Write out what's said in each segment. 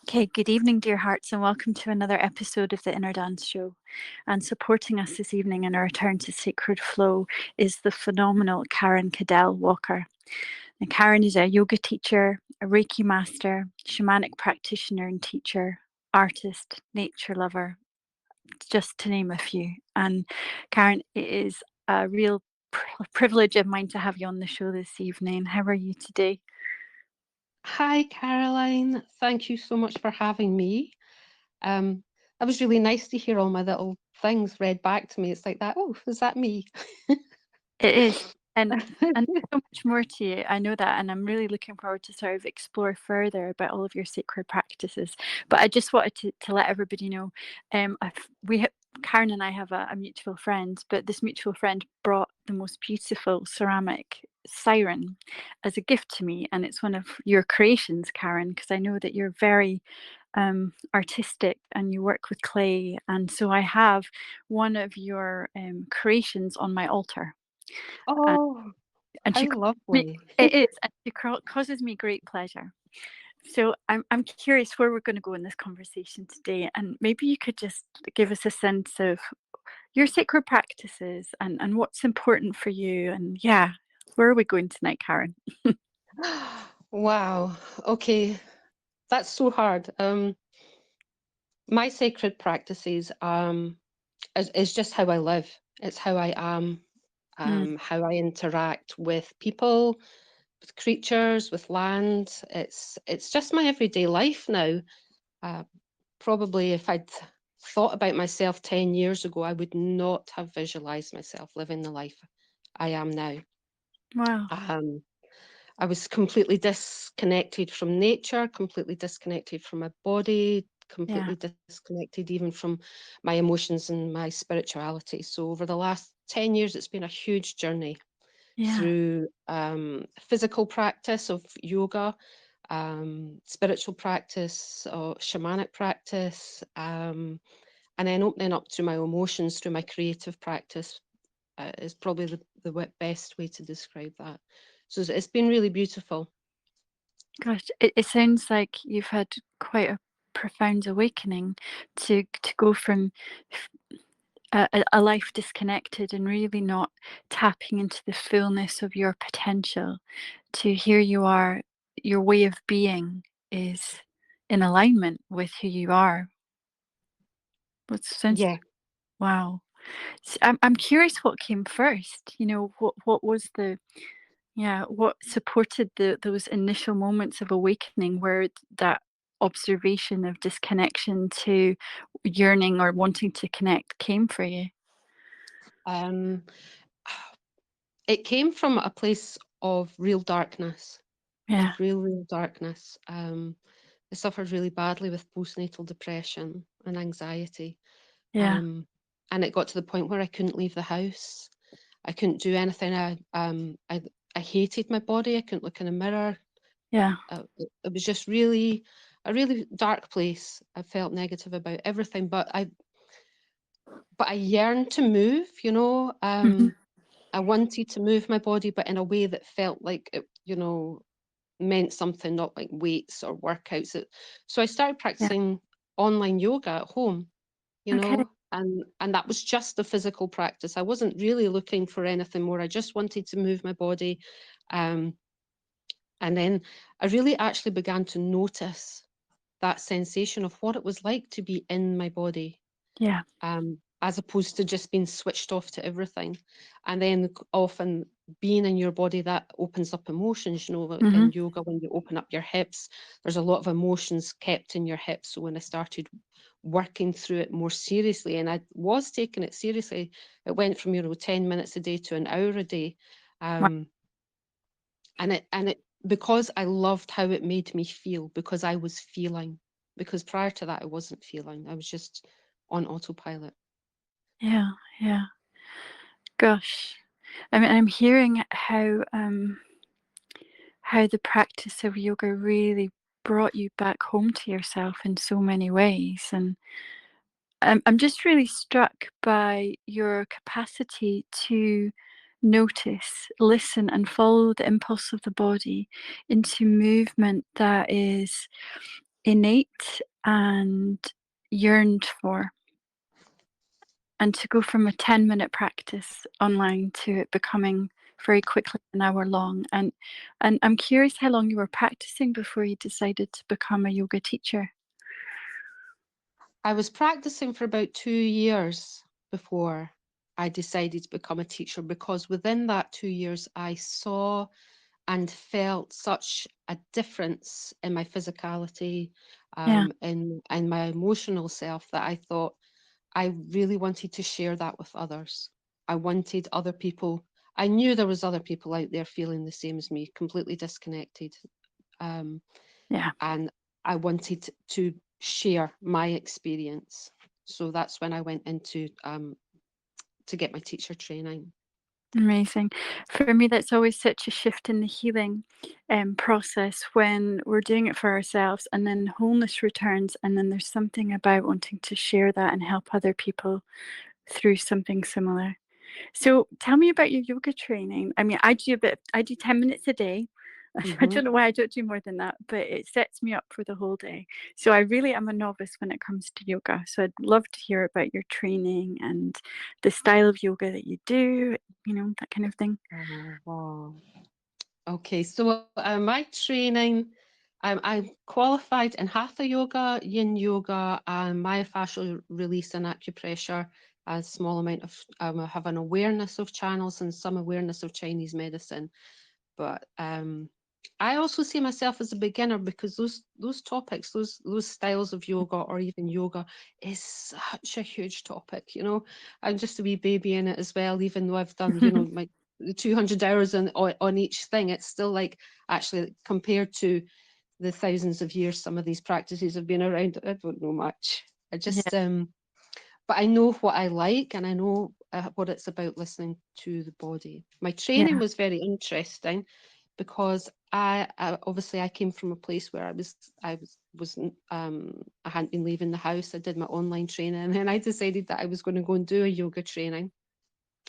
Okay, good evening, dear hearts, and welcome to another episode of the Inner Dance Show. And supporting us this evening in our return to sacred flow is the phenomenal Karen Caddell Walker. Now, Karen is a yoga teacher, a Reiki master, shamanic practitioner and teacher, artist, nature lover, just to name a few. And Karen, it is a real privilege of mine to have you on the show this evening. How are you today? Hi, Caroline. Thank you so much for having me. Um, that was really nice to hear all my little things read back to me. It's like that. Oh, is that me? It is. And so much more to you. I know that, and I'm really looking forward to sort of explore further about all of your sacred practices. But I just wanted to let everybody know, Karen and I have a mutual friend, but this mutual friend brought the most beautiful ceramic siren as a gift to me, and it's one of your creations, Karen, because I know that you're very artistic and you work with clay, and so I have one of your creations on my altar. And Oh, and how she me lovely. it is, and she causes me great pleasure. So I'm curious where we're going to go in this conversation today, and maybe you could just give us a sense of your sacred practices and what's important for you, and yeah, where are we going tonight, Karen? Wow. Okay, that's so hard. My sacred practices is just how I live. It's how I am, Mm, how I interact with people, with creatures, with land. It's just my everyday life now. Uh, Probably if I'd thought about myself 10 years ago, I would not have visualized myself living the life I am now. wow. Um, I was completely disconnected from nature, completely disconnected from my body, Yeah, completely disconnected even from my emotions and my spirituality. So, over the last 10 years, it's been a huge journey yeah, through physical practice of yoga, spiritual practice, or shamanic practice, and then opening up to my emotions through my creative practice is probably the best way to describe that. So it's been really beautiful. gosh, it sounds like you've had quite a profound awakening to go from a life disconnected and really not tapping into the fullness of your potential, to here you are, your way of being is in alignment with who you are. What sounds, Yeah. wow. I'm curious what came first. What was the, yeah, what supported those initial moments of awakening where that observation of disconnection to yearning or wanting to connect came for you? Um, it came from a place of real darkness, Yeah, real darkness. I suffered really badly with postnatal depression and anxiety. yeah, Um, and it got to the point where I couldn't leave the house. I couldn't do anything. I hated my body. I couldn't look in a mirror. yeah. It was just really a really dark place. I felt negative about everything, but I yearned to move. Mhm. I wanted to move my body, but in a way that felt like it, meant something, not like weights or workouts. So I started Yeah. practicing online yoga at home, Okay. and that was just the physical practice. I wasn't really looking for anything more. I just wanted to move my body. Um, and then I really actually began to notice that sensation of what it was like to be in my body, Yeah. as opposed to just being switched off to everything. And then often being in your body, that opens up emotions. Mhm. In yoga, when you open up your hips, there's a lot of emotions kept in your hips. So when I started working through it more seriously, and I was taking it seriously, it went from 10 minutes a day to an hour a day. Wow. um, and it because I loved how it made me feel, because I was feeling, because prior to that I wasn't feeling, I was just on autopilot. Yeah. Yeah. Gosh. I mean, I'm hearing how the practice of yoga really brought you back home to yourself in so many ways, and I'm just really struck by your capacity to notice, listen, and follow the impulse of the body into movement that is innate and yearned for. And to go from a 10-minute practice online to it becoming very quickly an hour long. And I'm curious how long you were practicing before you decided to become a yoga teacher. I was practicing for about 2 years before I decided to become a teacher, because within that 2 years, I saw and felt such a difference in my physicality, Yeah, in my emotional self, that I thought I really wanted to share that with others. I wanted other people, I knew there was other people out there feeling the same as me, completely disconnected. Um, yeah. and I wanted to share my experience. So that's when I went into to get my teacher training. Amazing. For me, that's always such a shift in the healing process when we're doing it for ourselves and then wholeness returns. And then there's something about wanting to share that and help other people through something similar. So tell me about your yoga training. I mean, I do 10 minutes a day. I Hmm. don't know why I don't do more than that, but it sets me up for the whole day. So I really am a novice when it comes to yoga. So I'd love to hear about your training and the style of yoga that you do, that kind of thing. Oh, wow. Okay, so my training, I'm qualified in Hatha yoga, yin yoga, and myofascial release and acupressure. A small amount of, I have an awareness of channels and some awareness of Chinese medicine. But I also see myself as a beginner, because those topics, those styles of yoga, or even yoga, is such a huge topic. I'm just a wee baby in it as well. Even though I've done, my 200 hours on each thing, it's still like, actually, compared to the thousands of years some of these practices have been around, I don't know much. I Yeah, just but I know what I like, and I know what it's about, listening to the body. My training yeah. was very interesting, because I obviously I came from a place where I hadn't been leaving the house. I did my online training, and then I decided that I was going to go and do a yoga training,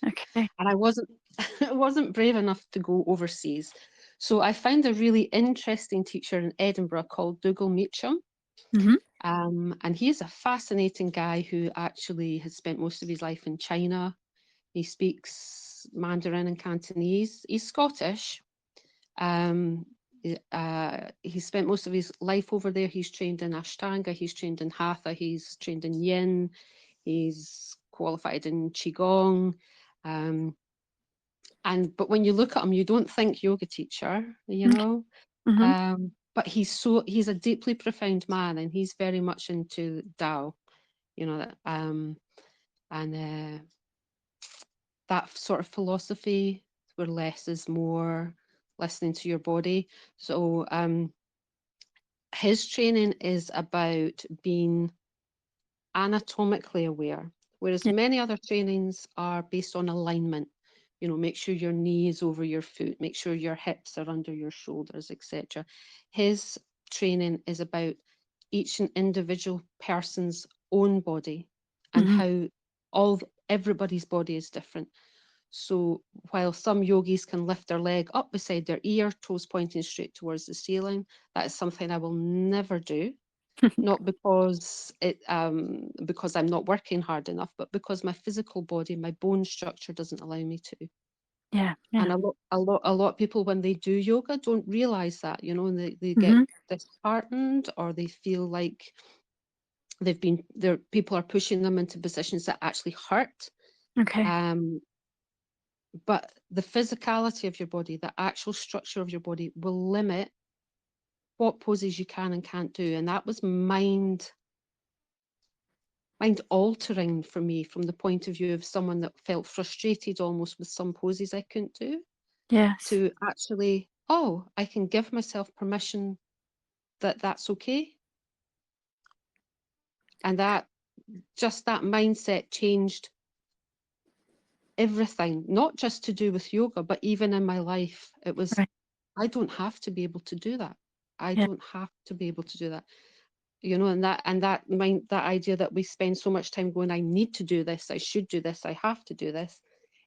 Okay. and I wasn't I wasn't brave enough to go overseas. So I found a really interesting teacher in Edinburgh called Dougal Meacham. Hmm. And he's a fascinating guy who actually has spent most of his life in China. He speaks Mandarin and Cantonese. He's Scottish. Um, he spent most of his life over there. He's trained in Ashtanga, he's trained in Hatha, he's trained in Yin, he's qualified in Qigong. Um, but when you look at him, you don't think yoga teacher, Okay. Hmm. but he's a deeply profound man, and he's very much into Tao, that and that sort of philosophy, where less is more, listening to your body. So his training is about being anatomically aware, whereas Yeah. many other trainings are based on alignment. Make sure your knee is over your foot, make sure your hips are under your shoulders, etc. His training is about each and individual person's own body, and Hmm. how all everybody's body is different. So while some yogis can lift their leg up beside their ear, toes pointing straight towards the ceiling, that is something I will never do. Not because I'm not working hard enough, but because my physical body, my bone structure doesn't allow me to. Yeah. And Yeah. a lot of people, when they do yoga, don't realize that, and they get Hmm. disheartened, or they feel like their people are pushing them into positions that actually hurt. Okay. Um, but the physicality of your body, the actual structure of your body, will limit what poses you can and can't do. And that was mind altering for me, from the point of view of someone that felt frustrated almost with some poses I couldn't do, Yes. to actually, oh, I can give myself permission that that's okay. And that mindset changed everything, not just to do with yoga, but even in my life. It was, Right. I don't have to be able to do that. I Yeah. don't have to be able to do that. And that idea that we spend so much time going, I need to do this, I should do this, I have to do this,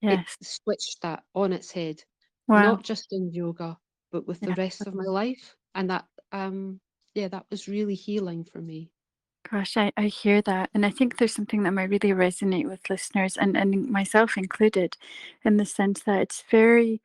it Yes. switched that on its head, Wow. not just in yoga, but with the Yeah. rest of my life. And that yeah, that was really healing for me. Gosh, I hear that. And I think there's something that might really resonate with listeners and myself included, in the sense that it's very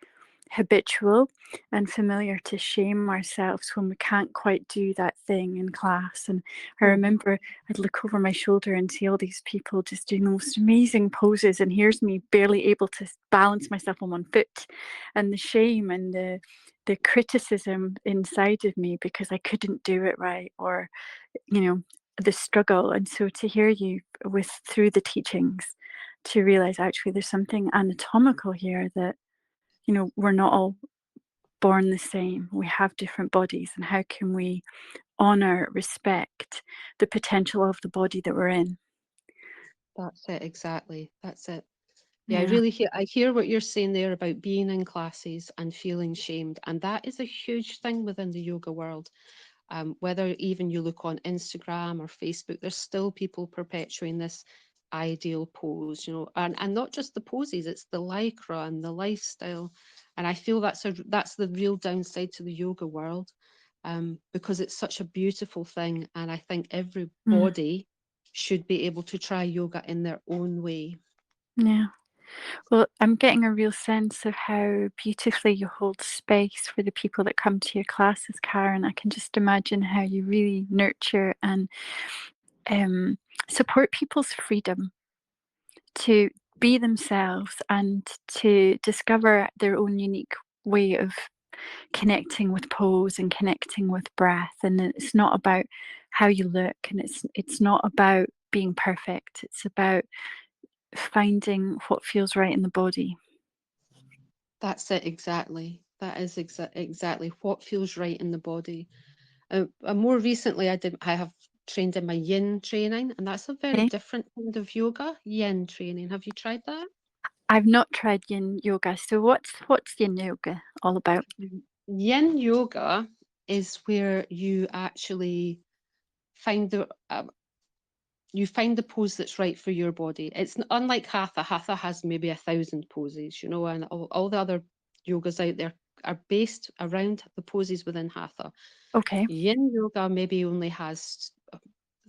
habitual and familiar to shame ourselves when we can't quite do that thing in class. And I Mhm. remember I'd look over my shoulder and see all these people just doing the most amazing poses, and here's me barely able to balance myself on one foot, and the shame and the criticism inside of me because I couldn't do it right, or you know, the struggle. And so to hear you with through the teachings, to realize actually there's something anatomical here, that we're not all born the same. We have different bodies, and how can we honor, respect the potential of the body that we're in? That's it, exactly. That's it. Yeah, Yeah. I hear what you're saying there about being in classes and feeling shamed, and that is a huge thing within the yoga world. Whether even you look on Instagram or Facebook, there's still people perpetuating this ideal pose, and not just the poses, it's the lycra and the lifestyle. And I feel that's the real downside to the yoga world, because it's such a beautiful thing, and I think Mm, everybody should be able to try yoga in their own way. yeah. Well, I'm getting a real sense of how beautifully you hold space for the people that come to your classes, Karen. I can just imagine how you really nurture and um, support people's freedom to be themselves and to discover their own unique way of connecting with pose and connecting with breath. And it's not about how you look, and it's not about being perfect. It's about finding what feels right in the body. That's it, exactly. That is exactly what feels right in the body. More recently, I have trained in my yin training, and that's a very Okay. different kind of yoga. Yin training. Have you tried that? I've not tried yin yoga. So what's yin yoga all about? Yin yoga is where you actually find the pose that's right for your body. It's unlike hatha. Hatha has maybe 1,000 poses, and all the other yogas out there are based around the poses within hatha. Okay. Yin yoga maybe only has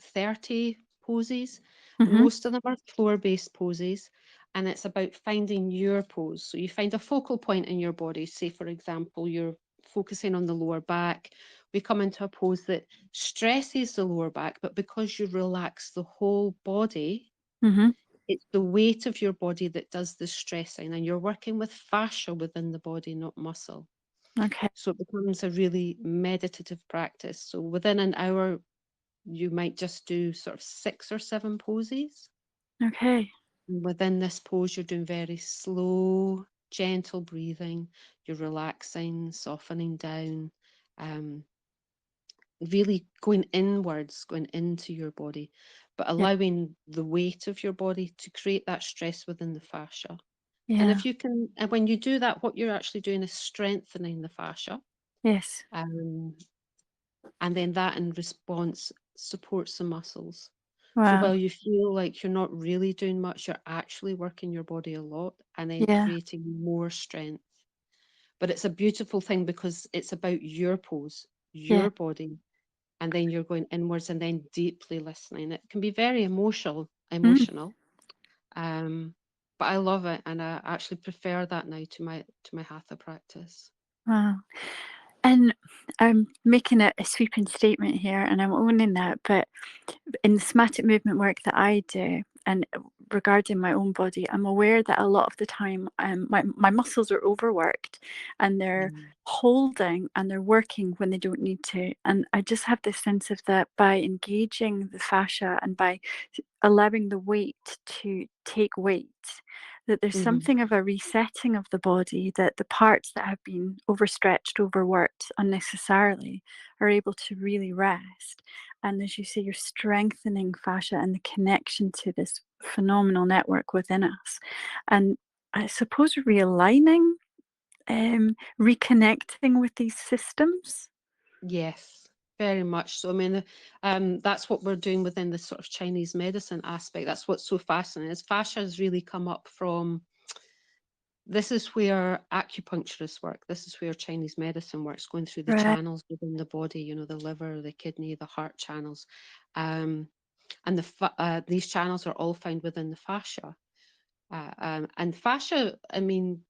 30 poses. Mm-hmm. Most of them are floor based poses, and it's about finding your pose. So you find a focal point in your body. Say, for example, you're focusing on the lower back. We come into a pose that stresses the lower back, but because you relax the whole body, Mm-hmm. it's the weight of your body that does the stressing, and you're working with fascia within the body, not muscle. Okay. So it becomes a really meditative practice. So within an hour, you might just do sort of 6 or 7 poses. Okay. And within this pose, you're doing very slow, gentle breathing. You're relaxing, softening down, um, really going inwards, going into your body, but Yeah. allowing the weight of your body to create that stress within the fascia. And Yeah. if you can, and when you do that, what you're actually doing is strengthening the fascia. Yes. Um, and then that in response supports the muscles. So Wow. while you feel like you're not really doing much, you're actually working your body a lot and then Yeah. creating more strength. But it's a beautiful thing because it's about your pose, Yeah. your body, and then you're going inwards and then deeply listening. It can be very Mm. emotional. Um, but I love it, and I actually prefer that now to my hatha practice. Wow. And I'm making a sweeping statement here, and I'm owning that. But in the somatic movement work that I do, and regarding my own body, I'm aware that a lot of the time my muscles are overworked, and they're Mm. holding and they're working when they don't need to. And I just have this sense of that by engaging the fascia and by allowing the weight to take weight, that there's Mhm. something of a resetting of the body, that the parts that have been overstretched, overworked unnecessarily are able to really rest. And as you say, you're strengthening fascia and the connection to this phenomenal network within us. And I suppose realigning, reconnecting with these systems. Yes, very much so. I mean, that's what we're doing within the sort of Chinese medicine aspect. That's what's so fascinating. Is fascia has really come up from this is where acupuncturists work. This is where Chinese medicine works, going through the Right. channels within the body, you know, the liver, the kidney, the heart channels. Um, and these channels are all found within the fascia. And fascia, I mean,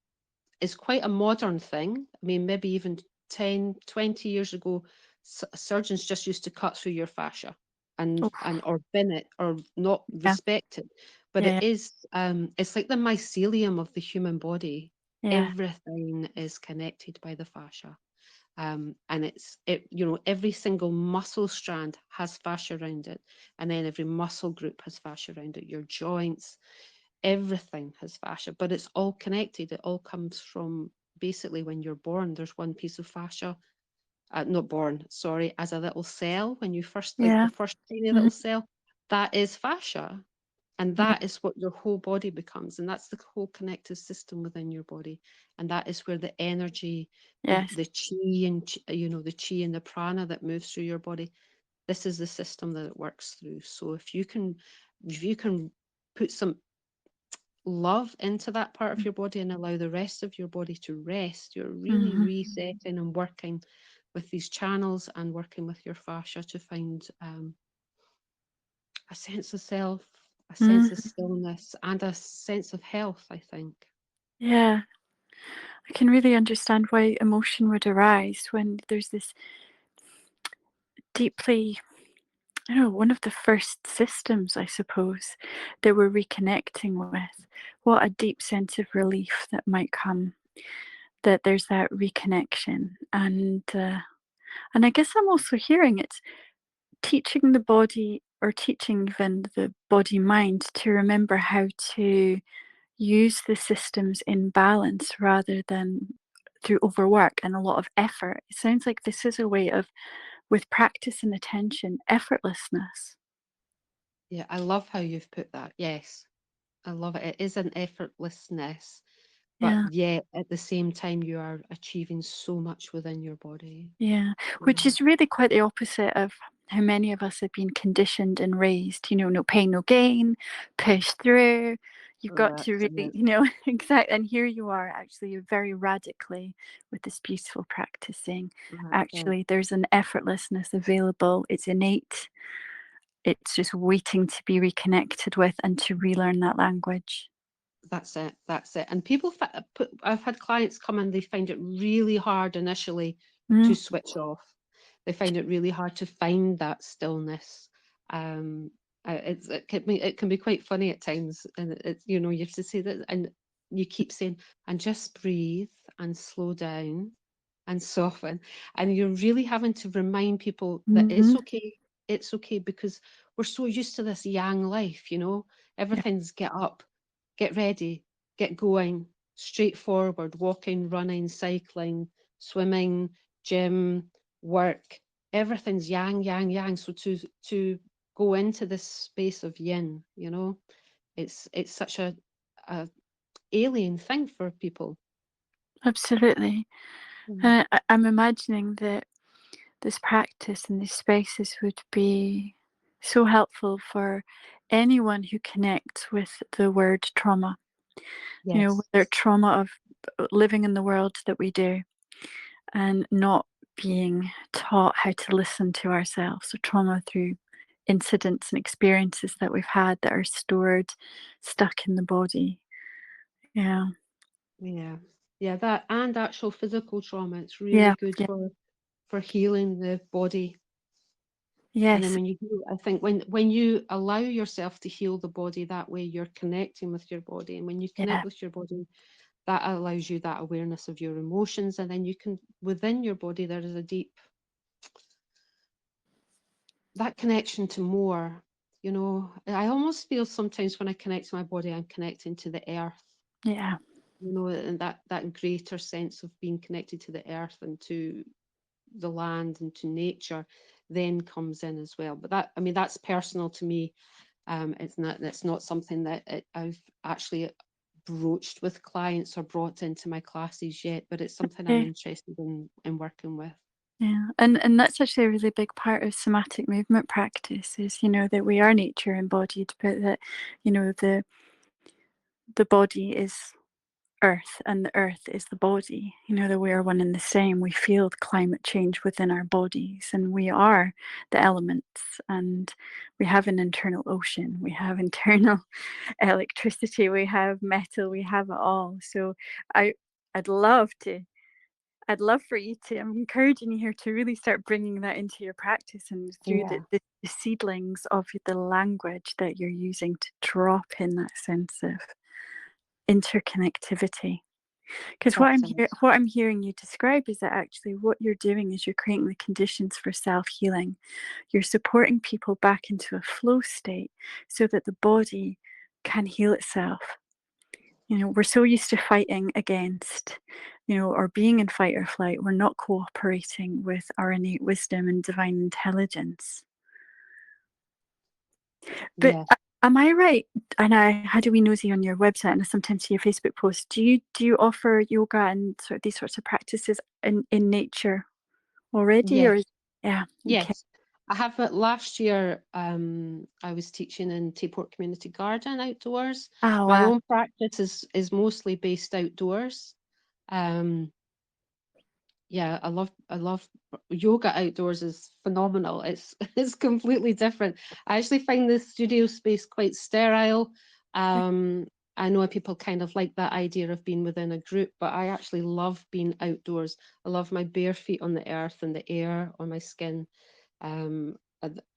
is quite a modern thing. I mean, maybe even 10, 20 years ago, surgeons just used to cut through your fascia Oh, and or bin it or not yeah. respect it. But Yeah. it's like the mycelium of the human body. Yeah. Everything is connected by the fascia. And you know, every single muscle strand has fascia around it, and then every muscle group has fascia around it. Your joints, everything has fascia, but it's all connected. It all comes from basically when you're born. There's one piece of fascia, not born, sorry, as a little cell. When you first, like the Yeah. first tiny Mhm. little cell, that is fascia. And Yeah. that is what your whole body becomes. And that's the whole connective system within your body. And that is where the energy, Yes. the chi and, you know, the chi and the prana that moves through your body, this is the system that it works through. So if you can put some love into that part of your body and allow the rest of your body to rest, you're really Mhm. resetting and working with these channels and working with your fascia to find a sense of self, a sense of Mhm. stillness, and a sense of health, I think. Yeah. I can really understand why emotion would arise when there's this deeply, I don't know, one of the first systems, I suppose, that we're reconnecting with. What a deep sense of relief that might come, that there's that reconnection. And I guess I'm also hearing it's teaching the body, or teaching even the body mind, to remember how to use the systems in balance rather than through overwork and a lot of effort. It sounds like this is a way of, with practice and attention, effortlessness. Yeah, I love how you've put that. Yes, I love it. It is an effortlessness, but Yeah. yet at the same time, you are achieving so much within your body. Yeah, which Yeah, is really quite the opposite of how many of us have been conditioned and raised. No pain, no gain, push through. You've got to that's really, it. exact. And here you are, actually, very radically with this beautiful practicing. That's it. Actually, there's an effortlessness available. It's innate. It's just waiting to be reconnected with and to relearn that language. That's it. That's it. And I've had clients come and they find it really hard initially to Mm, switch off. They find it really hard to find that stillness. Um, it can be quite funny at times, and it's, you know, you have to say that, and you keep saying, and just breathe and slow down and soften. And you're really having to remind people that it's hmm. okay. It's okay, because we're so used to this yang life, you know, Yeah, everything's get up, get ready, get going, straightforward, walking, running, cycling, swimming, gym, work. Everything's yang, yang, yang. So to go into this space of yin, you know, it's such a alien thing for people. absolutely. Mm. And I'm imagining that this practice and these spaces would be so helpful for anyone who connects with the word trauma. Yes. Whether trauma of living in the world that we do and not being taught how to listen to ourselves, so trauma through incidents and experiences that we've had that are stored, stuck in the body. Yeah. Yeah. Yeah, that and actual physical trauma, it's really Yeah. good Yeah. for healing the body. And then Yes. when you heal, I think when you allow yourself to heal the body that way, you're connecting with your body. And when you connect Yeah. with your body, that allows you that awareness of your emotions. And then you can, within your body, there is a deep, that connection to more. You know, I almost feel sometimes when I connect to my body, I'm connecting to the earth, Yeah. you know, and that greater sense of being connected to the earth and to the land and to nature then comes in as well. But that, I mean, that's personal to me. It's not something that I've actually broached with clients or brought into my classes yet, but it's something I'm Okay. interested in working with. Yeah, and that's actually a really big part of somatic movement practice is, that we are nature embodied, but that, the body is earth, and the earth is the body. That we are one and the same. We feel the climate change within our bodies, and we are the elements, and we have an internal ocean, we have internal electricity, we have metal, we have it all. So I I'd love to I'd love for you to, I'm encouraging you here to really start bringing that into your practice, and through Yeah, the seedlings of the language that you're using to drop in that sense of interconnectivity. Because that's it. what I'm hearing you describe is that actually what you're doing is you're creating the conditions for self-healing. You're supporting people back into a flow state so that the body can heal itself. We're so used to fighting against, or being in fight or flight. We're not cooperating with our innate wisdom and divine intelligence. But Yeah, am I right? And I had a wee nosy on your website, and I sometimes see your Facebook posts. Do you offer yoga and sort of these sorts of practices in nature already, yeah, or yeah, okay. yes. I have it last year. I was teaching in Tayport Community Garden outdoors. Oh My wow, own practice is mostly based outdoors. Um, yeah, I love yoga outdoors is phenomenal. It's it's completely different. I actually find the studio space quite sterile. Um, I know people kind of like that idea of being within a group, but I actually love being outdoors. I love my bare feet on the earth and the air on my skin.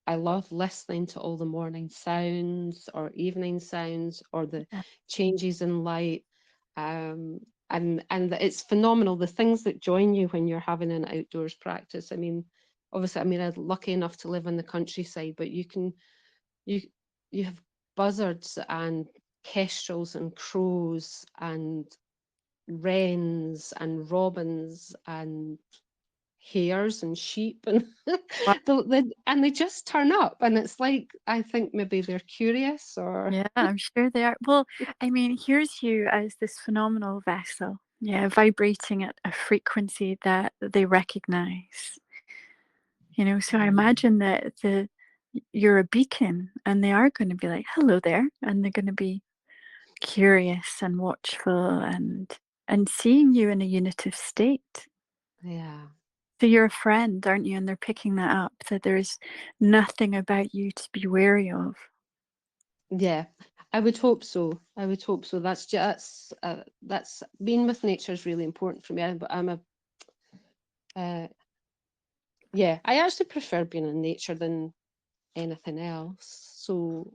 I love listening to all the morning sounds or evening sounds or the yeah, changes in light. Um, and it's phenomenal the things that join you when you're having an outdoors practice. I mean, obviously, I mean, I'm lucky enough to live in the countryside, but you you have buzzards and kestrels and crows and wrens and robins and hares and sheep and wow. and they just turn up and it's like I think maybe they're curious or Yeah, I'm sure they are. Well, I mean, here's you as this phenomenal vessel, yeah, vibrating at a frequency that they recognize. So I um, imagine that you're a beacon, and they are going to be like, "Hello there," and they're going to be curious and watchful, and seeing you in a unitive state. yeah, So you're a friend, aren't you? And they're picking that up. That there's nothing about you to be wary of. yeah, I would hope so. I would hope so. That's being with nature is really important for me. But I'm a uh, yeah, I actually prefer being in nature than anything else. So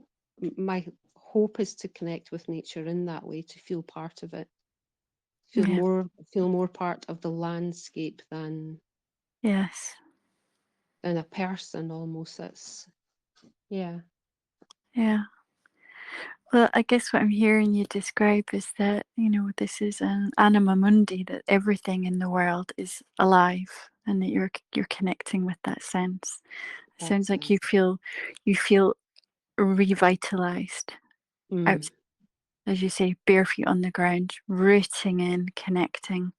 my hope is to connect with nature in that way, to feel part of it, Yeah. feel more part of the landscape Yes. than a person almost. That's yeah. Yeah. Well, I guess what I'm hearing you describe is that, this is an anima mundi, that everything in the world is alive, and that you're connecting with that sense. It sounds That's like you feel revitalized out, mm, as you say, bare feet on the ground, rooting in, connecting.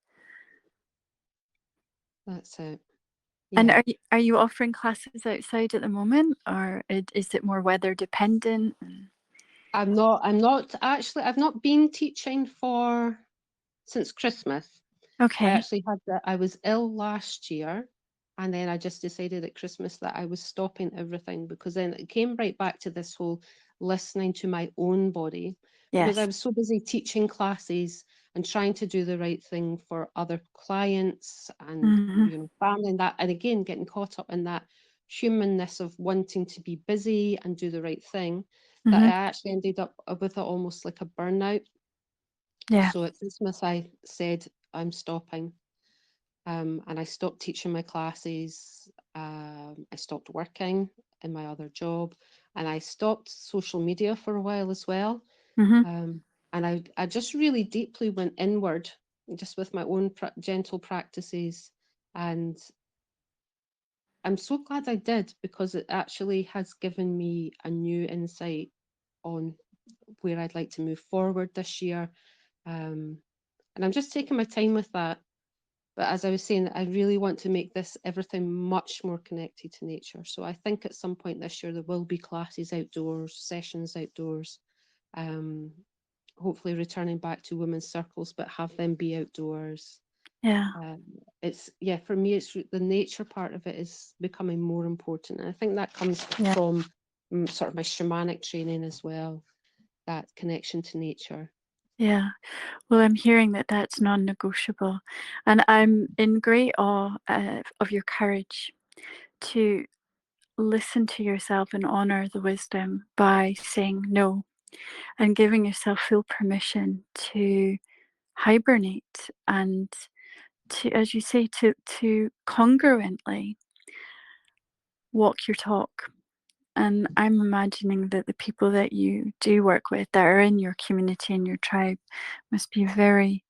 that's it. And Yeah. are you offering classes outside at the moment, or is it more weather dependent? I'm not actually I've not been teaching for since Christmas. I Okay. actually had that. I was ill last year, and then I just decided at Christmas that I was stopping everything because then it came right back to this whole listening to my own body because I Yes. was so busy teaching classes and trying to do the right thing for other clients and Hmm. family and that, and again getting caught up in that humanness of wanting to be busy and do the right thing that I Hmm. actually ended up with it almost like a burnout. Yeah. So at Christmas, I said, I'm stopping. And I stopped teaching my classes. I stopped working in my other job. And I stopped social media for a while as well. Hmm. Um, and I just really deeply went inward, just with my own gentle practices. And I'm so glad I did because it actually has given me a new insight on where I'd like to move forward this year. Um, and I'm just taking my time with that. But as I was saying, I really want to make this everything much more connected to nature. So I think at some point this year there will be classes outdoors, sessions outdoors. Um, hopefully returning back to women's circles, but have them be outdoors. Yeah. It's, yeah, for me, it's the nature part of it is becoming more important. And I think that comes Yeah. from sort of my shamanic training as well, that connection to nature. Yeah. Well, I'm hearing that that's non-negotiable, and I'm in great awe of your courage to listen to yourself and honor the wisdom by saying no and giving yourself full permission to hibernate and to, as you say, to congruently walk your talk. And I'm imagining that the people that you do work with that are in your community and your tribe must be very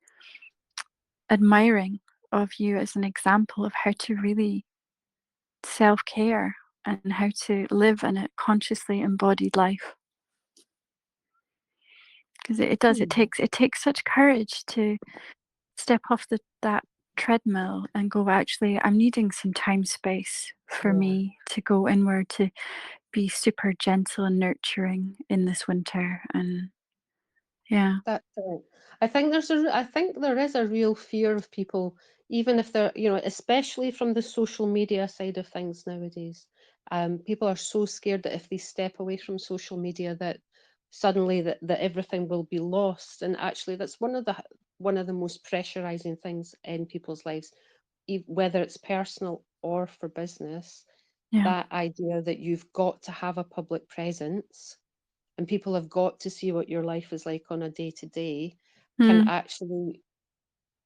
admiring of you as an example of how to really self-care and how to live in a consciously embodied life. Because it does, Hmm. it takes such courage to step off that treadmill and go, actually, I'm needing some time space for Yeah. me to go inward, to be super gentle and nurturing in this winter. And yeah. That's it. I think there is a real fear of people, even if they're, you know, especially from the social media side of things nowadays. People are so scared that if they step away from social media, that suddenly that everything will be lost. And actually, that's one of the most pressurizing things in people's lives, whether it's personal or for business. Yeah. That idea that you've got to have a public presence and people have got to see what your life is like on a day to day can Mm, actually,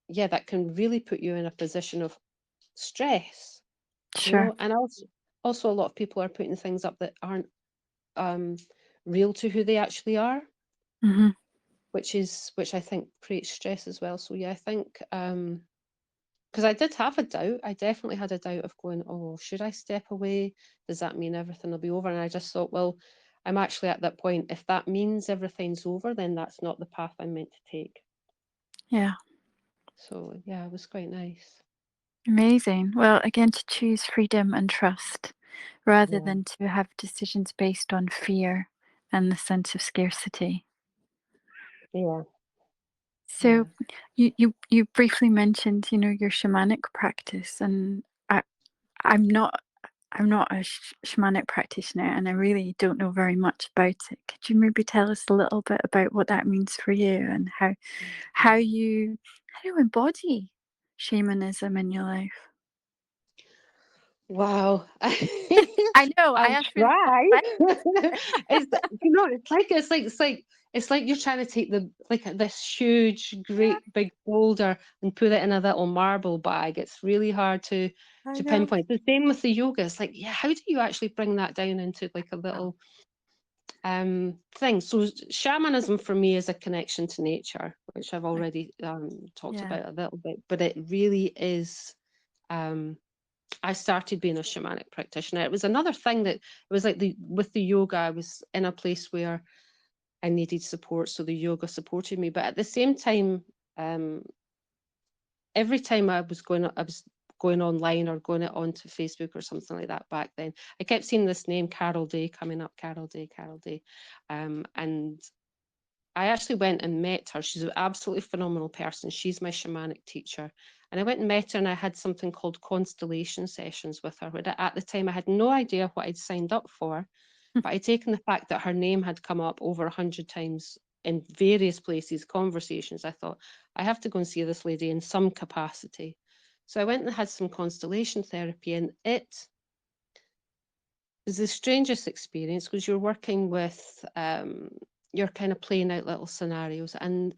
yeah, that can really put you in a position of stress, you sure. know. And also a lot of people are putting things up that aren't um real to who they actually are, Hmm. which I think creates stress as well. So yeah, I think because I did have a doubt. I definitely had a doubt of going, oh, should I step away? Does that mean everything will be over? And I just thought, well, I'm actually at that point. If that means everything's over, then that's not the path I'm meant to take. Yeah. So yeah, it was quite nice. Amazing. Well, again, to choose freedom and trust rather Yeah, than to have decisions based on fear and the sense of scarcity. yeah, So yeah. you briefly mentioned, your shamanic practice, and I I'm not I'm not a shamanic practitioner, and I really don't know very much about it. Could you maybe tell us a little bit about what that means for you and how Mhm. you how you embody shamanism in your life? Wow. I know I I'll asked really tough try. questions. It's like you're trying to take this huge, great big boulder and put it in a little marble bag. It's really hard I to know. pinpoint. The same with the yoga. It's like, yeah, how do you actually bring that down into like a little thing? So shamanism for me is a connection to nature, which I've Like, already talked yeah. about a little bit, but it really is. Um, I started being a shamanic practitioner. It was another thing that it was like with the yoga, I was in a place where I needed support, so the yoga supported me. But at the same time, um, every time I was going online or going onto Facebook or something like that back then, I kept seeing this name Carol Day coming up, Carol Day, Carol Day, and I actually went and met her. She's an absolutely phenomenal person. She's my shamanic teacher. And I went and met her and I had something called constellation sessions with her. At the time, I had no idea what I'd signed up for, but I'd taken the fact that her name had come up over 100 times in various places, conversations. I thought, I have to go and see this lady in some capacity. So I went and had some constellation therapy, and it was the strangest experience because you're working with, you're kind of playing out little scenarios. And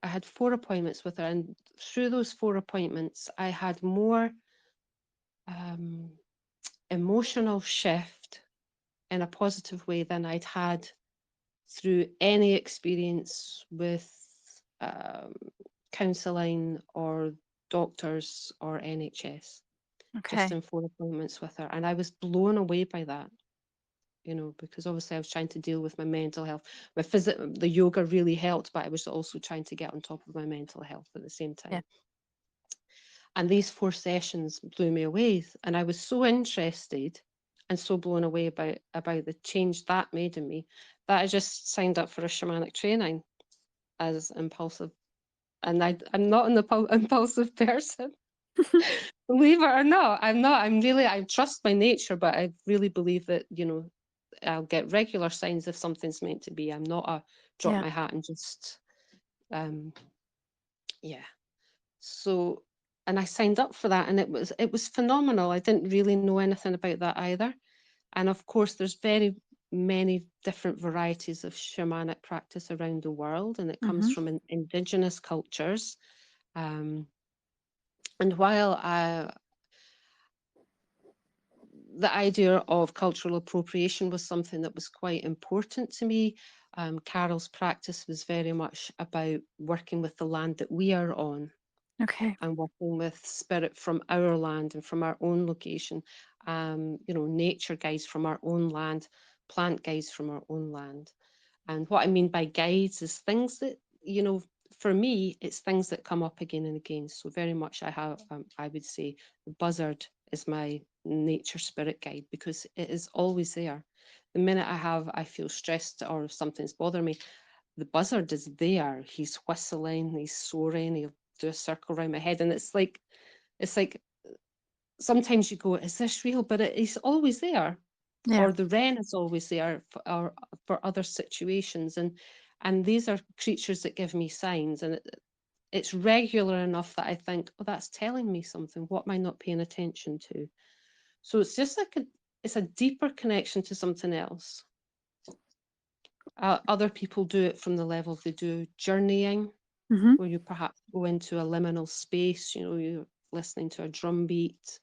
I had 4 appointments with her, and through those 4 appointments, I had more um, emotional shift in a positive way than I'd had through any experience with um, counselling or doctors or NHS, just Okay. in 4 appointments with her. And I was blown away by that, you know, because obviously I was trying to deal with my mental health. The yoga really helped, but I was also trying to get on top of my mental health at the same Yeah. time. And these 4 sessions blew me away. And I was so interested and so blown away about the change that made in me that I just signed up for a shamanic training. as impulsive, and I'm not an impulsive person. Believe it or not, I'm not. I trust my nature, but I really believe that, I'll get regular signs if something's meant to be. I'm not a drop Yeah. my hat and just, um, yeah. So, and I signed up for that, and it was phenomenal. I didn't really know anything about that either. And of course, there's very many different varieties of shamanic practice around the world, and it comes Mhm. from indigenous cultures. Um, and while the idea of cultural appropriation was something that was quite important to me, Carol's practice was very much about working with the land that we are on, Okay. and working with spirit from our land and from our own location, nature guides from our own land, plant guides from our own land. And what I mean by guides is things that, for me, it's things that come up again and again. So very much I would say the buzzard is my nature spirit guide, because it is always there. The minute I feel stressed or something's bothering me, the buzzard is there. He's whistling, he's soaring, he'll do a circle around my head. And it's like sometimes you go, is this real? But he's always there. Yeah. Or the wren is always there for other situations. And these are creatures that give me signs. And it's regular enough that I think, oh, that's telling me something. What am I not paying attention to? So it's just it's a deeper connection to something else. Other people do it from the level they do journeying, Mhm. where you perhaps go into a liminal space, you're listening to a drum beat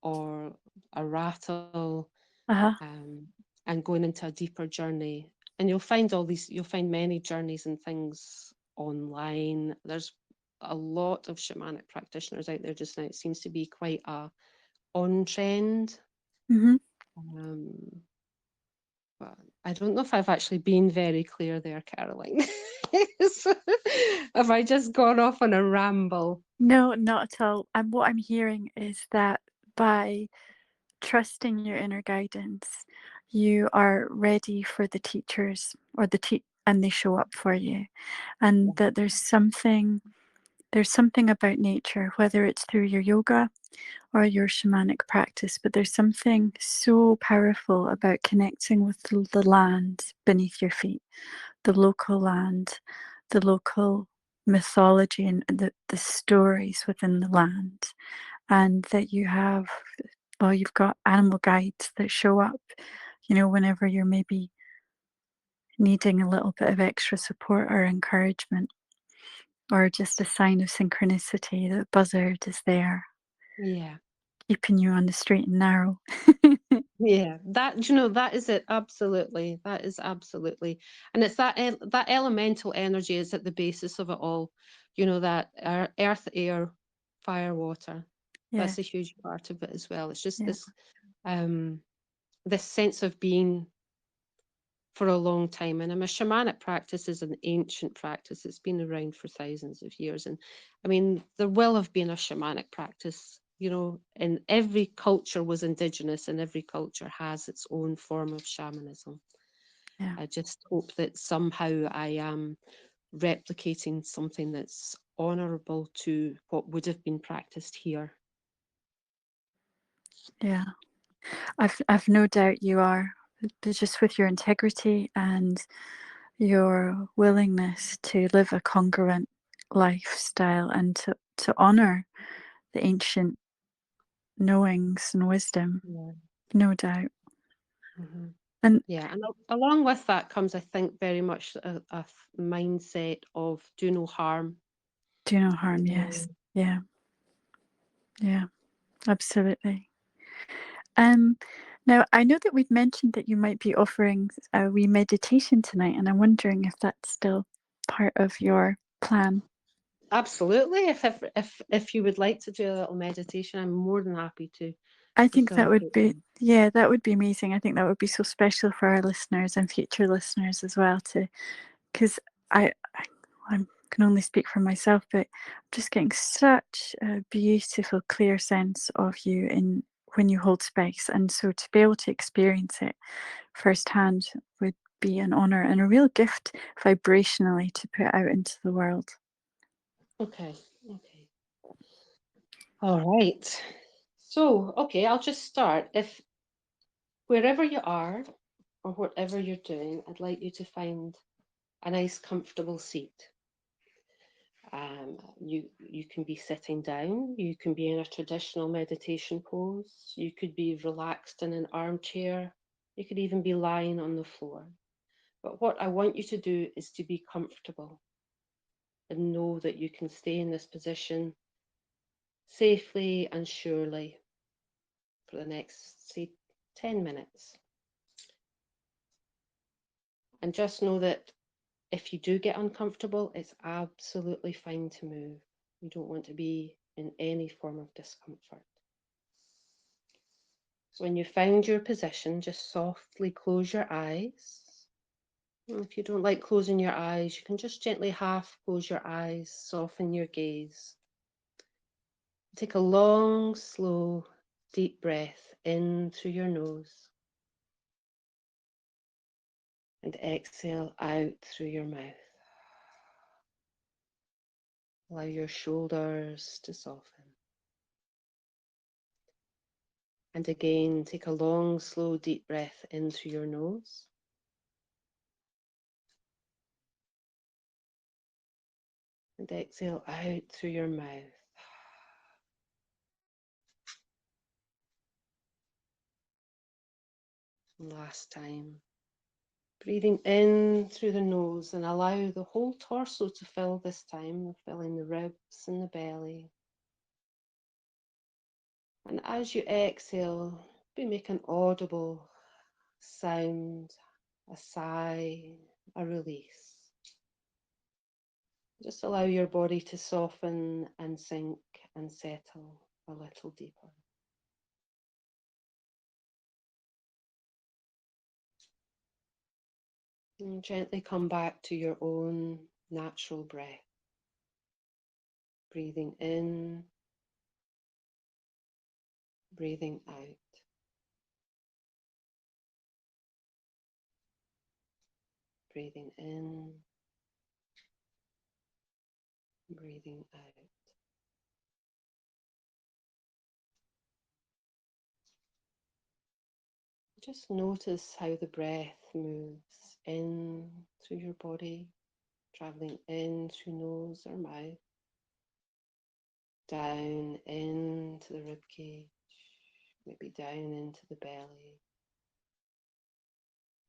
or a rattle, Uh-huh. um, and going into a deeper journey. And you'll find many journeys and things online. There's a lot of shamanic practitioners out there just now. It seems to be quite a on trend. Mhm. Um, but I don't know if I've actually been very clear there, Caroline. Have I just gone off on a ramble? No, not at all. And what I'm hearing is that by trusting your inner guidance, you are ready for the teachers or and they show up for you. And that there's something about nature, whether it's through your yoga or your shamanic practice, but there's something so powerful about connecting with the land beneath your feet, the local land, the local mythology and the stories within the land. And that you've got animal guides that show up, whenever you're maybe needing a little bit of extra support or encouragement, or just a sign of synchronicity that buzzard is there, Yeah. keeping you on the straight and narrow. Yeah, that is it. Absolutely, that is absolutely, and it's that elemental energy is at the basis of it all. That earth, air, fire, water. Yeah, That's a huge part of it as well. It's just yeah, um, this sense of being for a long time. And a shamanic practice is an ancient practice. It's been around for thousands of years. And I mean, there will have been a shamanic practice, and every culture was indigenous, and every culture has its own form of shamanism. yeah, I just hope that somehow I am replicating something that's honorable to what would have been practiced here. yeah. I've no doubt you are, but just with your integrity and your willingness to live a congruent lifestyle and to honor the ancient knowings and wisdom, Yeah. no doubt. Mhm. And Yeah, and along with that comes, I think, very much a mindset of do no harm. do no harm, yes. Um, Yeah, yeah, absolutely. Um, Now I know that we've mentioned that you might be offering a wee meditation tonight, and I'm wondering if that's still part of your plan. Absolutely. If you would like to do a little meditation, I'm more than happy to I think that would facilitate be, one. yeah, that would be amazing. I think that would be so special for our listeners and future listeners as well, to because I can only speak for myself, but I'm just getting such a beautiful, clear sense of you in when you hold space, and so to be able to experience it firsthand would be an honor and a real gift vibrationally to put out into the world. Okay. All right. So, okay, I'll just start. If wherever you are or whatever you're doing, I'd like you to find a nice comfortable seat. You can be sitting down, you can be in a traditional meditation pose, you could be relaxed in an armchair, you could even be lying on the floor. But what I want you to do is to be comfortable and know that you can stay in this position safely and surely for the next, say, 10 minutes. And just know that if you do get uncomfortable, it's absolutely fine to move. You don't want to be in any form of discomfort. So when you find your position, just softly close your eyes. And if you don't like closing your eyes, you can just gently half close your eyes, soften your gaze. Take a long, slow, deep breath in through your nose and exhale out through your mouth. Allow your shoulders to soften. And again, take a long, slow, deep breath in through your nose. And exhale out through your mouth. And last time. Breathing in through the nose and allow the whole torso to fill this time, filling the ribs and the belly. And as you exhale, make an audible sound, a sigh, a release. Just allow your body to soften and sink and settle a little deeper. And gently come back to your own natural breath. Breathing in, breathing out. Breathing in, breathing out. Just notice how the breath moves in through your body, traveling in through nose or mouth, down into the rib cage, maybe down into the belly.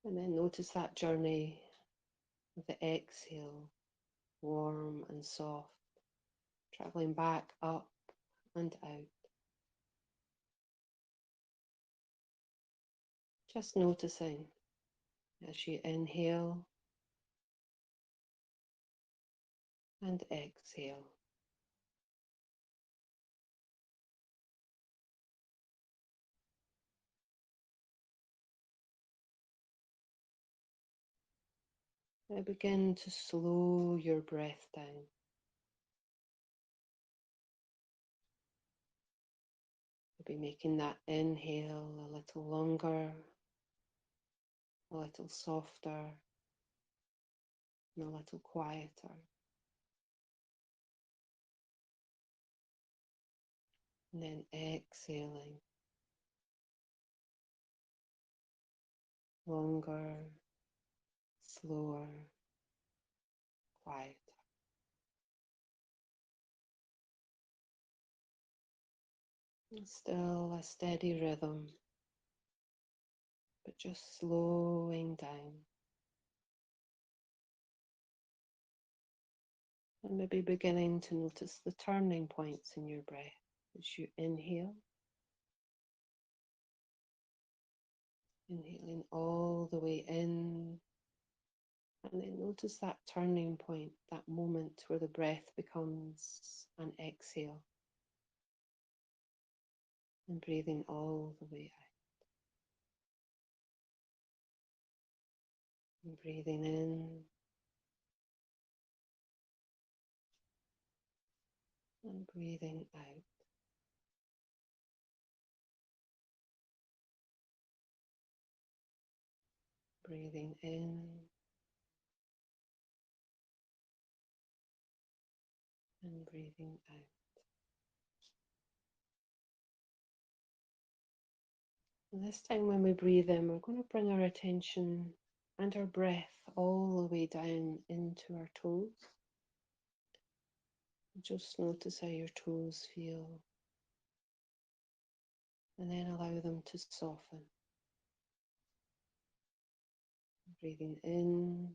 And then notice that journey with the exhale, warm and soft, traveling back up and out. Just noticing as you inhale and exhale. Now begin to slow your breath down. You'll be making that inhale a little longer, a little softer, and a little quieter. And then exhaling, longer, slower, quieter. And still a steady rhythm, but just slowing down. And maybe beginning to notice the turning points in your breath as you inhale. Inhaling all the way in. And then notice that turning point, that moment where the breath becomes an exhale. And breathing all the way out. And breathing in. And breathing out. Breathing in and breathing out. And this time when we breathe in, we're going to bring our attention and our breath all the way down into our toes. Just notice how your toes feel, and then allow them to soften. Breathing in,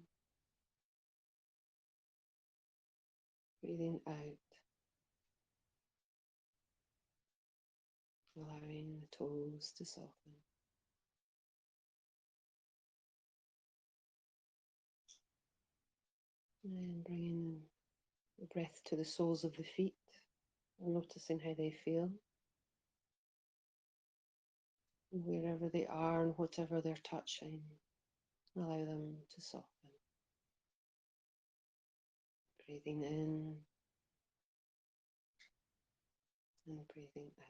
breathing out, allowing the toes to soften. And then bringing the breath to the soles of the feet, and noticing how they feel, wherever they are and whatever they're touching, allow them to soften. Breathing in and breathing out.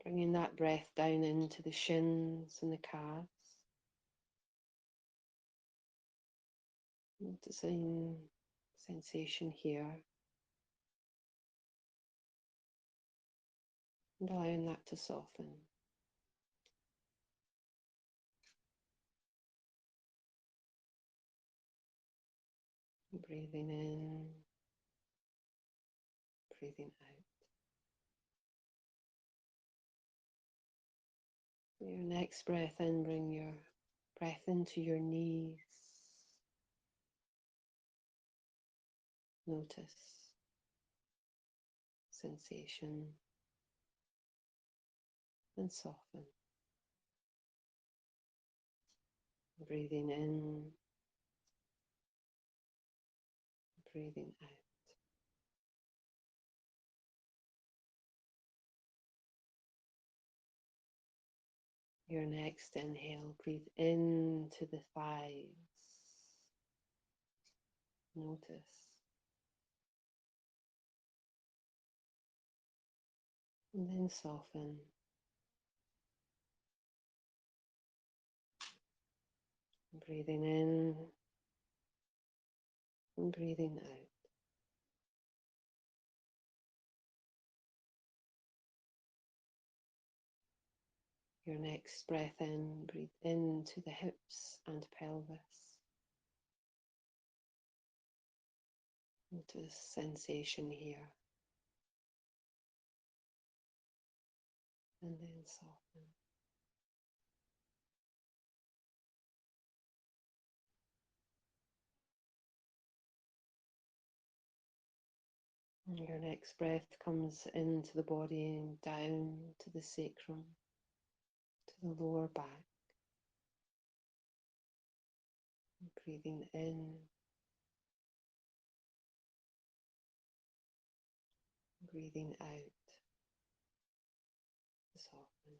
Bringing that breath down into the shins and the calves. Noticing sensation here. And allowing that to soften. Breathing in, breathing out. Your next breath in, bring your breath into your knees. Notice sensation and soften. Breathing in, breathing out. Your next inhale, breathe into the thighs. Notice. And then soften. Breathing in and breathing out. Your next breath in, breathe into the hips and pelvis. Notice sensation here. And then soften. And your next breath comes into the body and down to the sacrum, to the lower back. Breathing in, breathing out, soften.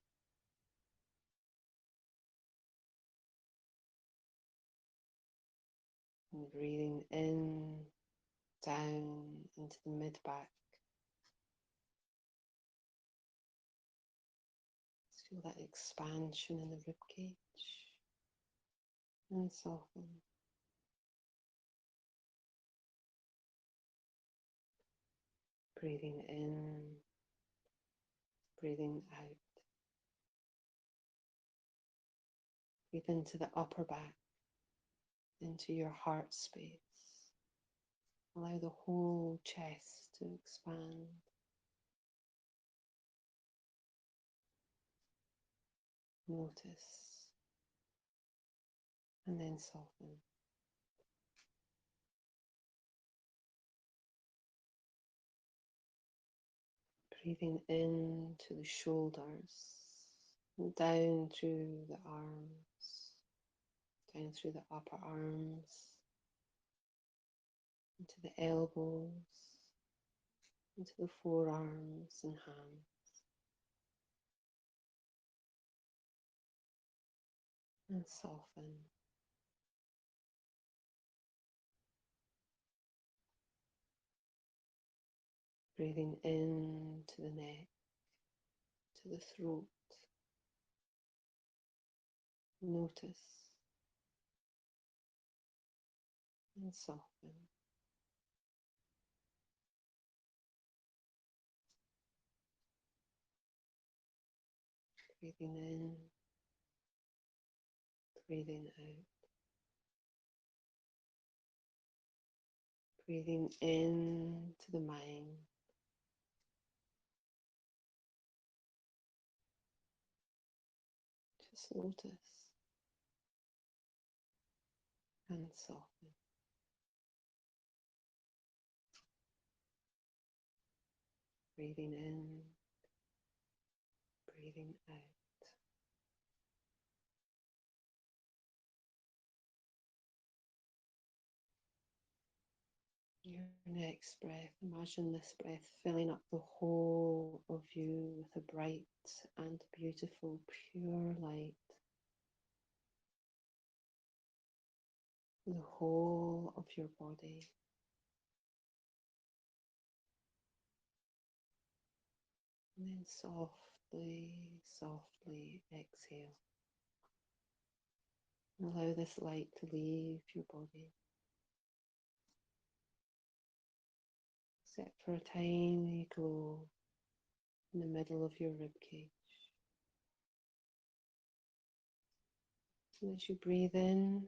And breathing in, down into the mid-back. Feel that expansion in the rib cage. And soften. Breathing in, breathing out. Breathe into the upper back, into your heart space. Allow the whole chest to expand. Notice. And then soften. Breathing into the shoulders, and down through the arms, down through the upper arms, into the elbows, into the forearms and hands, and soften. Breathing into the neck, to the throat. Notice and soften. Breathing in, breathing out. Breathing into the mind. Just notice and soften. Breathing in, breathing out. Your next breath, imagine this breath filling up the whole of you with a bright and beautiful pure light. The whole of your body. And then softly, softly exhale. Allow this light to leave your body, except for a tiny glow in the middle of your rib cage. And as you breathe in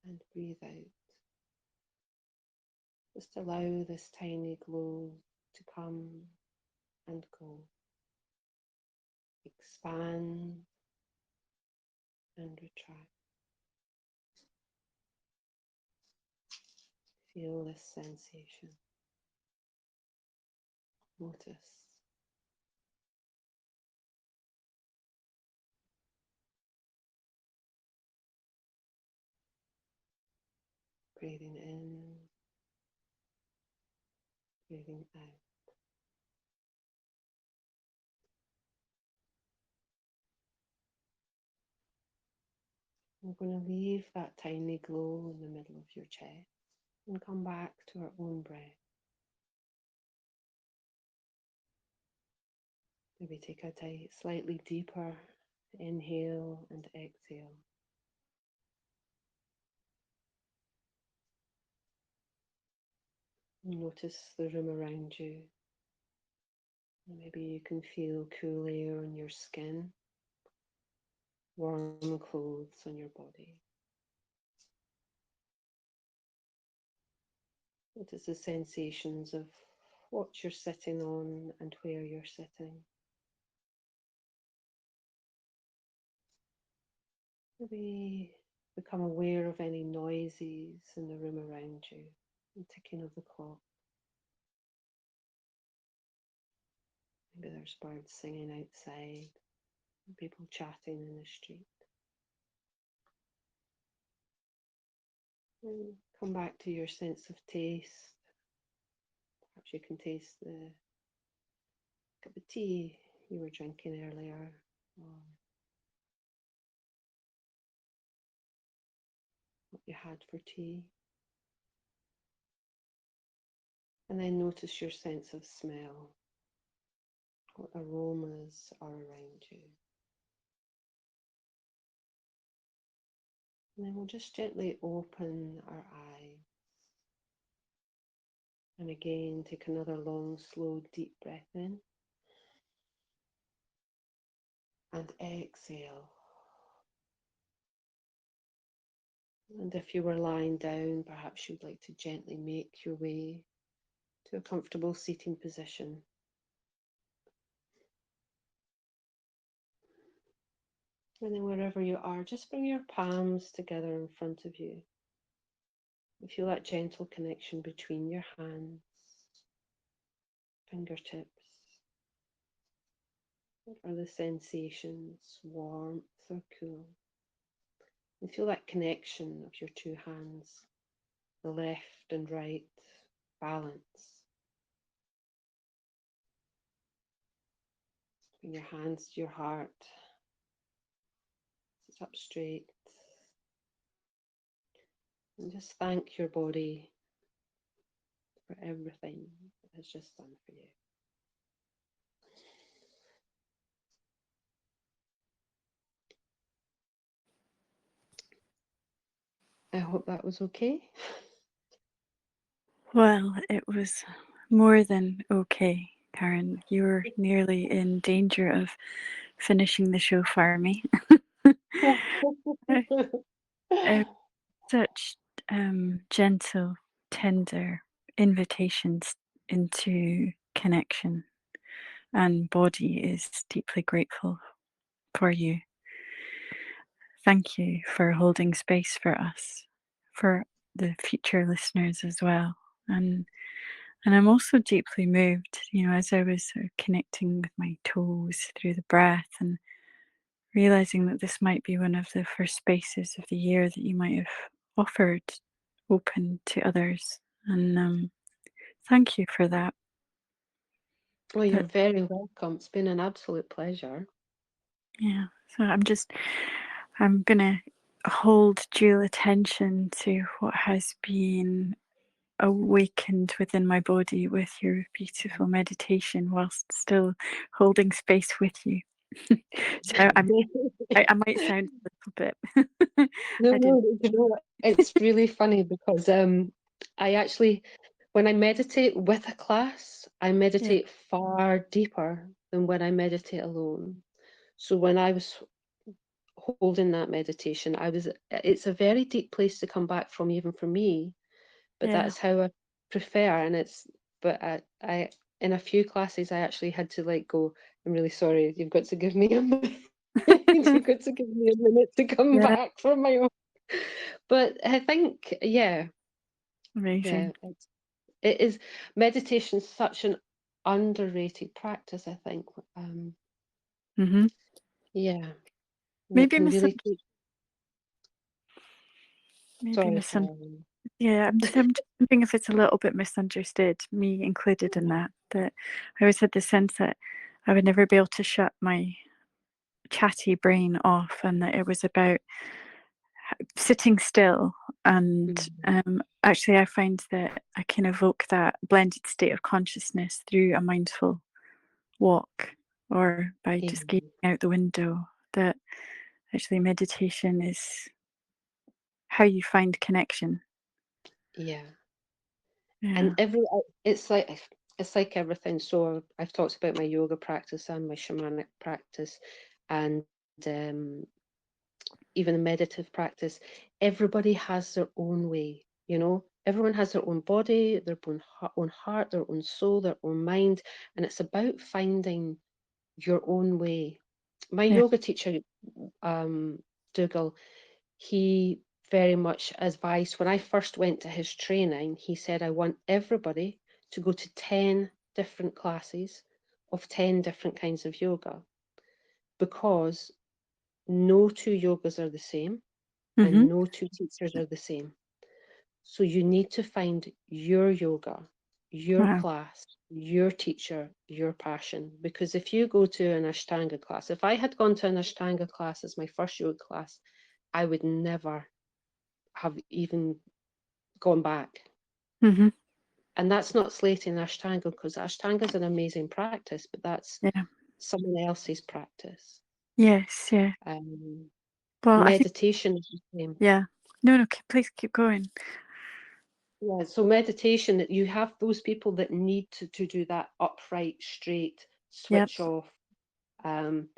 and breathe out, just allow this tiny glow to come and go, expand and retract. Feel this sensation. Notice. Breathing in, breathing out. We're going to leave that tiny glow in the middle of your chest and come back to our own breath. Maybe take a slightly deeper inhale and exhale. Notice the room around you. Maybe you can feel cool air on your skin, warm clothes on your body. Notice the sensations of what you're sitting on and where you're sitting. Maybe become aware of any noises in the room around you, the ticking of the clock. Maybe there's birds singing outside, people chatting in the street. And come back to your sense of taste. Perhaps you can taste the cup of tea you were drinking earlier, or what you had for tea. And then notice your sense of smell, what aromas are around you. And then we'll just gently open our eyes. And again, take another long, slow, deep breath in. And exhale. And if you were lying down, perhaps you'd like to gently make your way to a comfortable seating position. And then wherever you are, just bring your palms together in front of you. You feel that gentle connection between your hands, fingertips. What are the sensations, warmth or cool? And feel that connection of your two hands, the left and right, balance. Bring your hands to your heart. Sit up straight. And just thank your body for everything it has just done for you. hope that was okay. Well, it was more than okay, Karen. You were nearly in danger of finishing the show for me. Such gentle, tender invitations into connection, and body is deeply grateful for you. Thank you for holding space for us, for the future listeners as well. And I'm also deeply moved, as I was sort of connecting with my toes through the breath and realizing that this might be one of the first spaces of the year that you might have offered open to others. And thank you for that. Oh, you're That very welcome. It's been an absolute pleasure. yeah. So I'm gonna hold dual attention to what has been awakened within my body with your beautiful meditation whilst still holding space with you. So I might sound a little bit. No, I didn't. no, you know what? It's really funny because I actually, when I meditate with a class, I Yeah, meditate far deeper than when I meditate alone. So when I was holding that meditation, it's a very deep place to come back from, even for me, but yeah, that's how I prefer. And but in a few classes, I actually had to like go, I'm really sorry, you've got to give me a minute. You've got to give me a minute to come yeah. back from my own. But I think, yeah, Amazing. it is meditation such an underrated practice, I think. Um, Hmm. yeah, and it Maybe can really misunderstood. keep, Maybe sorry, misunderstood. Karen. Yeah, I'm just wondering if it's a little bit misunderstood, me included in that. That I always had the sense that I would never be able to shut my chatty brain off, and that it was about sitting still. And Mm, actually, I find that I can evoke that blended state of consciousness through a mindful walk or by yeah, just gazing out the window. That actually meditation is how you find connection. yeah. And Yeah, it's like everything. So I've talked about my yoga practice and my shamanic practice, and even the meditative practice. Everybody has their own way, you know. Everyone has their own body, their own heart, their own soul, their own mind, and it's about finding your own way. My yeah. yoga teacher, Dougal, he very much advised when I first went to his training, he said, I want everybody to go to 10 different classes of 10 different kinds of yoga because no two yogas are the same Mm-hmm. and no two teachers are the same. So you need to find your yoga, your Wow. class, your teacher, your passion. Because if you go to an Ashtanga class, if I had gone to an Ashtanga class as my first yoga class, I would never have even gone back. Mm-hmm. And that's not slating Ashtanga because Ashtanga is an amazing practice, but that's Yeah. someone else's practice. Yes. Yeah. Um, Well, I think. meditation is the same. Yeah. No. No. Please keep going. Yeah, so meditation, you have those people that need to do that upright, straight Yep. switch off. Um,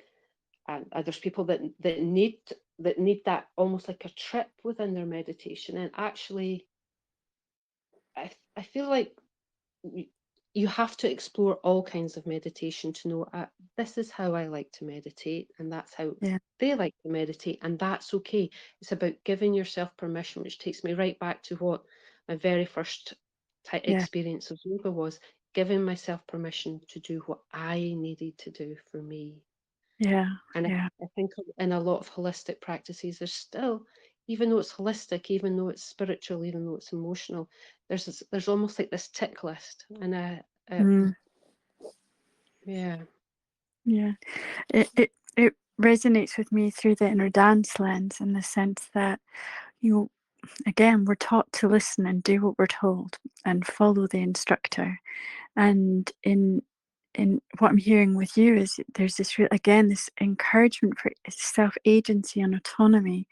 and there's people that need that almost like a trip within their meditation. And actually, I feel like y- you have to explore all kinds of meditation to know this is how I like to meditate, and that's how Yeah. they like to meditate, and that's okay. It's about giving yourself permission, which takes me right back to what my very first Yeah. experience of yoga was, giving myself permission to do what I needed to do for me. Yeah. And Yeah. I think in a lot of holistic practices, there's still, even though it's holistic, even though it's spiritual, even though it's emotional, there's almost like this tick list, and Mm, yeah, yeah. It resonates with me through the inner dance lens in the sense that you again we're taught to listen and do what we're told and follow the instructor. And in in what I'm hearing with you is there's this again this encouragement for self-agency and autonomy,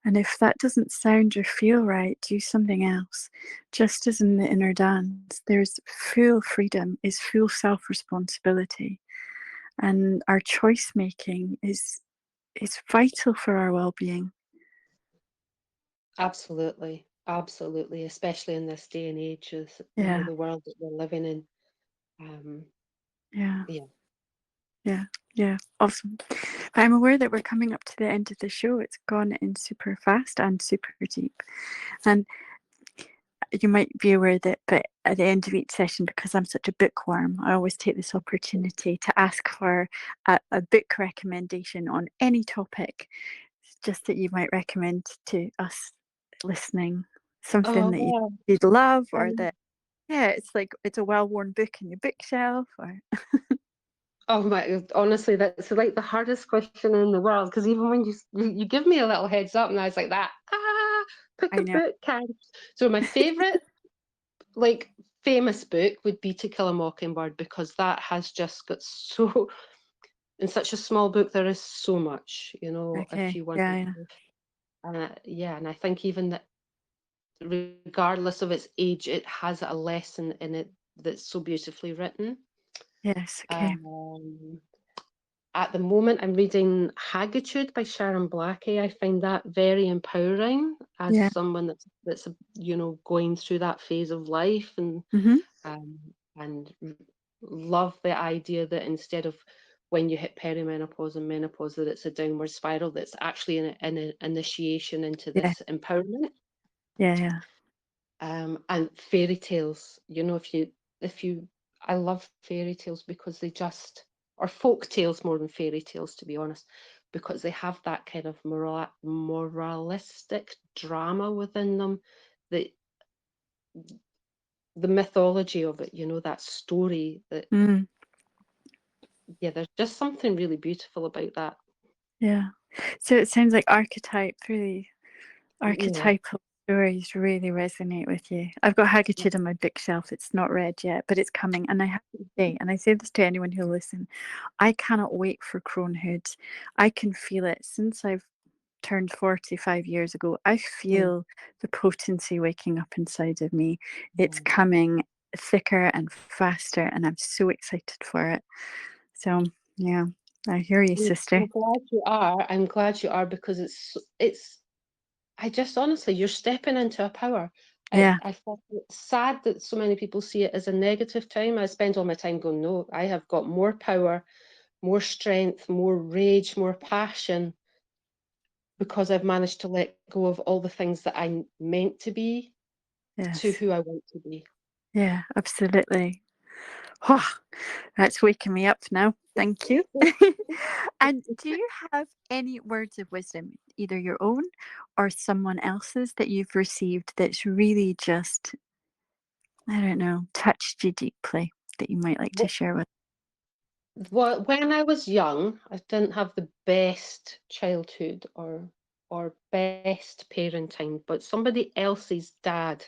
and if that doesn't sound or feel right, do something else. Just as in the inner dance, there's full freedom, is full self-responsibility, and our choice making is vital for our well-being. Absolutely, absolutely, especially in this day and age, as Yeah, the world that we're living in. Um, yeah, yeah. yeah, yeah. Awesome. But I'm aware that we're coming up to the end of the show. It's gone in super fast and super deep. And you might be aware that, but at the end of each session, because I'm such a bookworm, I always take this opportunity to ask for a book recommendation on any topic, just that you might recommend to us listening. Something Oh, that well, you'd love, or um, that, yeah, it's like it's a well-worn book in your bookshelf, or oh my, honestly, that's like the hardest question in the world, because even when you give me a little heads up, and I was like that, pick I a know. book, Karen. So my favorite, like, famous book would be To Kill a Mockingbird, because that has just got so, in such a small book, there is so much, if Okay. you want Yeah, yeah. to. Yeah, and I think even that, regardless of its age, it has a lesson in it that's so beautifully written. Yes. Okay. Um, at the moment, I'm reading Haggitude by Sharon Blackie. I find that very empowering as Yeah. someone that's going through that phase of life, Mhm. um, and love the idea that instead of when you hit perimenopause and menopause, that it's a downward spiral, that's actually an initiation into Yeah. this empowerment. Yeah. Yeah. And fairy tales, if you I love fairy tales because they just, or folk tales more than fairy tales, to be honest, because they have that kind of moralistic drama within them, the the mythology of it, that story, that, Mm. yeah, there's just something really beautiful about that. Yeah. So it sounds like really Yeah. archetypal stories really resonate with you. I've got Haggitude on my bookshelf. It's not read yet, but it's coming. And I have to say, and I say this to anyone who'll listen, I cannot wait for Cronehood. I can feel it since I've turned 45 years ago. I Mm, feel the potency waking up inside of me. It's yeah. coming thicker and faster, and I'm so excited for it. So, yeah, I hear you, sister. I'm glad you are. I'm glad you are, because it's I just, honestly, you're stepping into a power. Yeah, I thought it's sad that so many people see it as a negative time. I spend all my time going, no, I have got more power, more strength, more rage, more passion, because I've managed to let go of all the things that I'm meant to be to yes. who I want to be. Yeah, absolutely. Oh, that's waking me up now. Thank you. And do you have any words of wisdom, either your own or someone else's, that you've received that's really just, I don't know, touched you deeply that you might like to share with? Well, when I was young, I didn't have the best childhood, or best parenting, but somebody else's dad,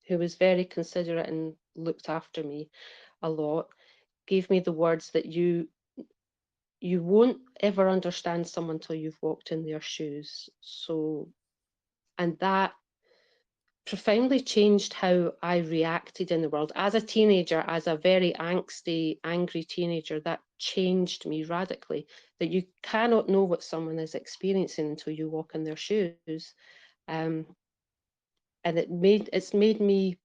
who was very considerate and looked after me a lot, gave me the words that you won't ever understand someone till you've walked in their shoes. So, and that profoundly changed how I reacted in the world. As a teenager, as a very angsty, angry teenager, that changed me radically. That you cannot know what someone is experiencing until you walk in their shoes. Um, and it's made me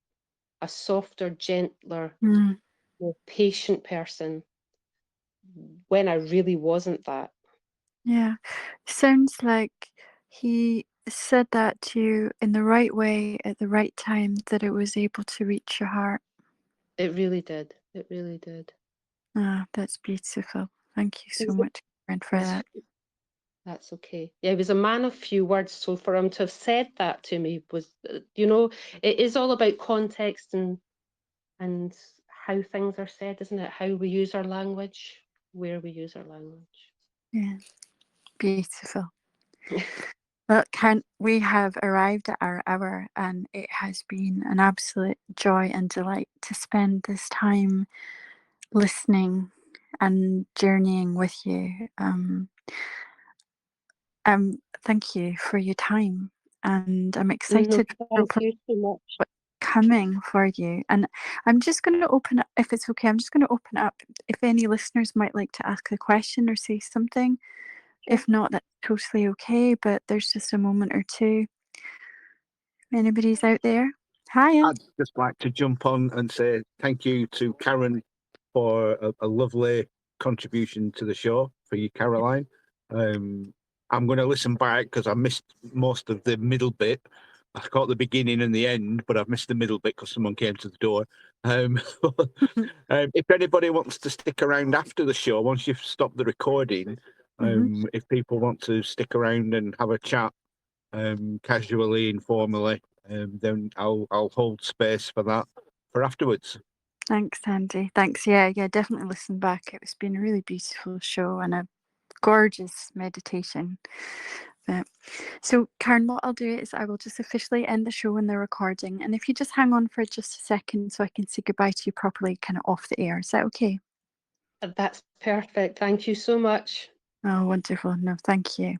a softer, gentler, Mm, more patient person when I really wasn't that. yeah. Sounds like he said that to you in the right way at the right time, that it was able to reach your heart. It really did. It really did. Ah, that's beautiful. Thank you He so was, much, Karen, he for was that. That's okay. Yeah, he was a man of few words. So for him to have said that to me was, it is all about context, and how things are said, isn't it? How we use our language, where we use our language. Yeah, beautiful. Well, Karen, we have arrived at our hour, and it has been an absolute joy and delight to spend this time listening and journeying with you. Thank you for your time, and I'm No, excited for thank you so much. what's coming for you. And I'm just going to open up, if it's okay, I'm just going to open up if any listeners might like to ask a question or say something. Sure. If not, that's totally okay, but there's just a moment or two. Anybody's out there? Hiya. I'd just like to jump on and say thank you to Karen for a lovely contribution to the show for you, Caroline. I'm going to listen back because I missed most of the middle bit. I caught the beginning and the end, but I've missed the middle bit because someone came to the door. If anybody wants to stick around after the show, once you've stopped the recording, if people want to stick around and have a chat casually, informally, then I'll hold space for that for afterwards. Thanks, Andy. Thanks. Yeah, definitely listen back. It's been a really beautiful show and a gorgeous meditation. So, Karen, what I'll do is I will just officially end the show and the recording. And if you just hang on for just a second so I can say goodbye to you properly, kind of off the air. Is that okay? That's perfect. Thank you so much. Oh, wonderful. No, thank you.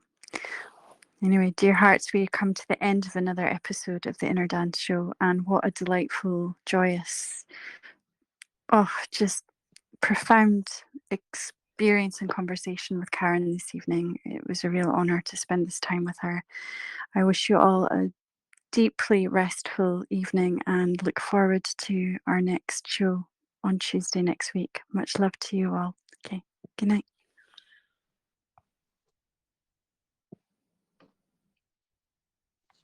Anyway, dear hearts, we come to the end of another episode of the Inner Dance Show. And what a delightful, joyous, just profound experience and conversation with Karen this evening. It was a real honour to spend this time with her. I wish you all a deeply restful evening and look forward to our next show on Tuesday next week. Much love to you all. Okay, good night.